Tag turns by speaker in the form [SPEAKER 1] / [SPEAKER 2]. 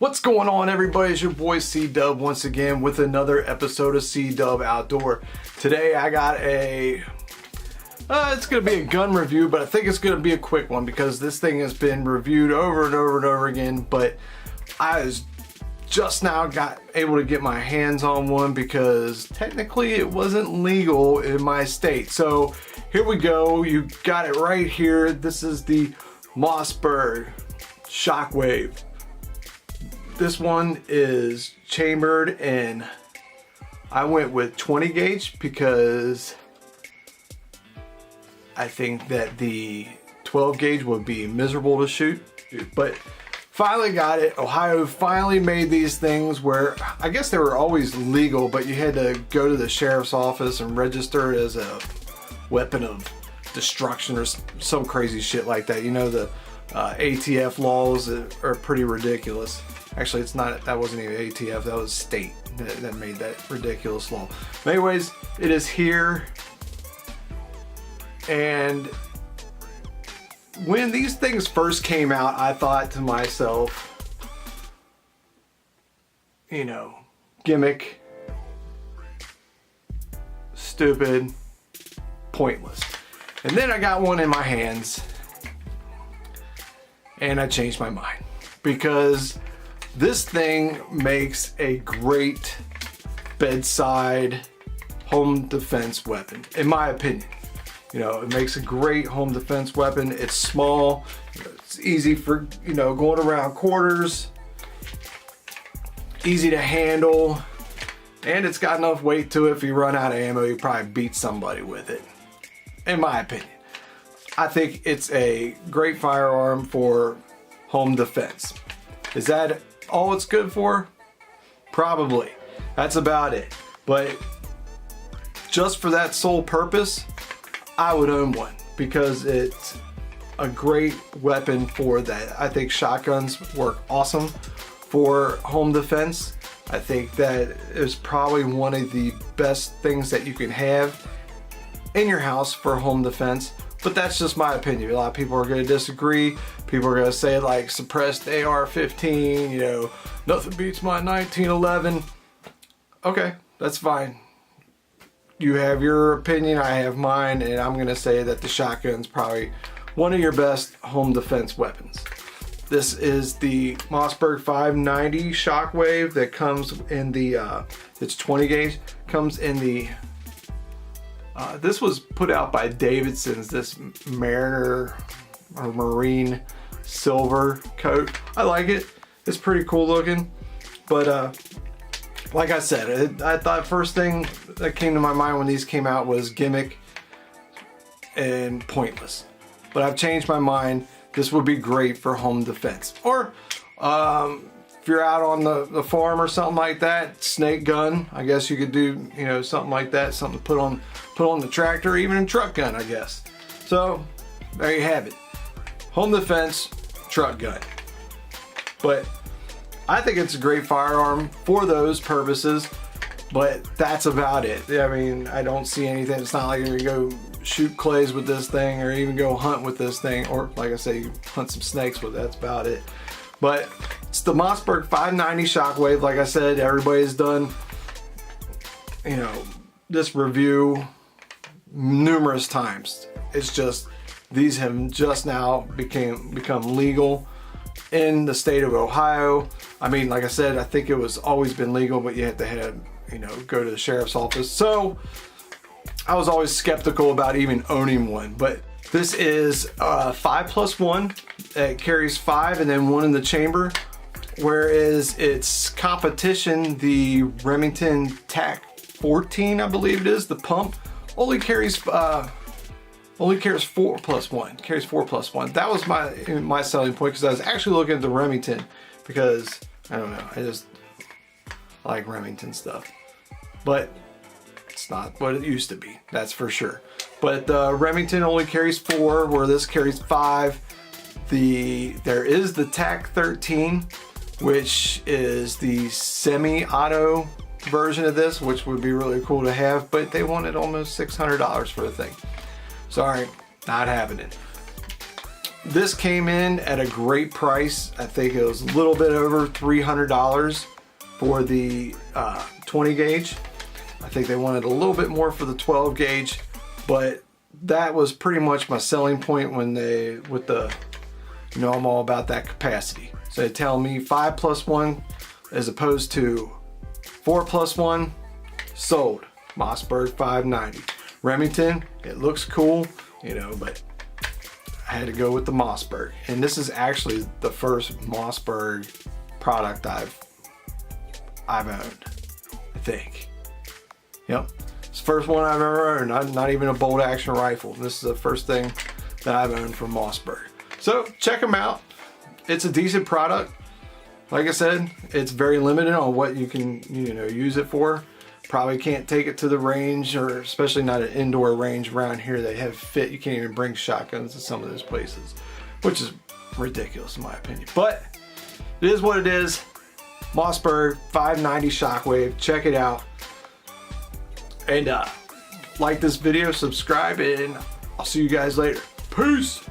[SPEAKER 1] What's going on, everybody? It's your boy C-Dub once again with another episode of C-Dub Outdoor. Today I got it's going to be a gun review, but I think it's going to be a quick one because this thing has been reviewed over and over and over again, but I was just now able to get my hands on one because technically it wasn't legal in my state. So here we go. You got it right here. This is the Mossberg Shockwave. This one is chambered, and I went with 20 gauge because I think that the 12 gauge would be miserable to shoot. But finally got it. Ohio finally made these things where I guess they were always legal, but you had to go to the sheriff's office and register it as a weapon of destruction or some crazy shit like that. You know, the ATF laws are pretty ridiculous. Actually, it's not. That wasn't even ATF. That was state that made that ridiculous law. But anyways, it is here. And when these things first came out, I thought to myself, you know, gimmick, stupid, pointless. And then I got one in my hands, and I changed my mind because this thing makes a great bedside home defense weapon, in my opinion. You know, it makes a great home defense weapon. It's small, it's easy for, you know, going around quarters, easy to handle, and it's got enough weight to it. If you run out of ammo, you probably beat somebody with it, in my opinion. I think it's a great firearm for home defense. Is that all it's good for? Probably. That's about it. But just for that sole purpose, I would own one because it's a great weapon for that. I think shotguns work awesome for home defense. I think that is probably one of the best things that you can have in your house for home defense. But that's just my opinion. A lot of people are going to disagree. People are going to say like suppressed AR-15, you know, nothing beats my 1911. Okay, that's fine. You have your opinion, I have mine, and I'm going to say that the shotgun's probably one of your best home defense weapons. This is the Mossberg 590 Shockwave that comes in the, it's 20 gauge, comes in the, this was put out by Davidson's, this Mariner or Marine silver coat. I like it. It's pretty cool looking. But like I said, I thought first thing that came to my mind when these came out was gimmick and pointless. But I've changed my mind. This would be great for home defense. Or if you're out on the farm or something like that, snake gun, I guess you could do, you know, something like that, something to put on the tractor, even a truck gun, I guess. So there you have it. Home defense, truck gun. But I think it's a great firearm for those purposes, but that's about it. I mean, I don't see anything. It's not like you're gonna go shoot clays with this thing or even go hunt with this thing, or like I say, hunt some snakes with it. That's about it. But it's the Mossberg 590 Shockwave. Like I said, everybody's done, you know, this review numerous times. It's just these have just now become legal in the state of Ohio. I mean, like I said, I think it was always been legal, but you had to have, you know, go to the sheriff's office. So I was always skeptical about even owning one, but this is 5+1. It carries 5 and then 1 in the chamber, whereas its competition, the Remington Tac-14, I believe it is, the pump, only carries 4+1. Carries 4+1. That was my selling point because I was actually looking at the Remington because I don't know, I just like Remington stuff, but it's not what it used to be, that's for sure. But the Remington only carries 4, where this carries 5. There is the Tac-13, which is the semi-auto version of this, which would be really cool to have, but they wanted almost $600 for the thing. Sorry, not having it. this came in at a great price. I think it was a little bit over $300 for the 20 gauge. I think they wanted a little bit more for the 12 gauge, but that was pretty much my selling point when they, with the, you know, I'm all about that capacity. So they tell me 5+1 as opposed to 4+1, sold. Mossberg 590. Remington, it looks cool, you know, but I had to go with the Mossberg. And this is actually the first Mossberg product I've owned, I think. Yep, it's the first one I've ever owned, not even a bolt action rifle. This is the first thing that I've owned from Mossberg. So check them out. It's a decent product. Like I said, it's very limited on what you can, you know, use it for. Probably can't take it to the range, or especially not an indoor range around here. They have fit, you can't even bring shotguns to some of those places, which is ridiculous in my opinion. But it is what it is. Mossberg 590 Shockwave, check it out. And like this video, subscribe, and I'll see you guys later. Peace.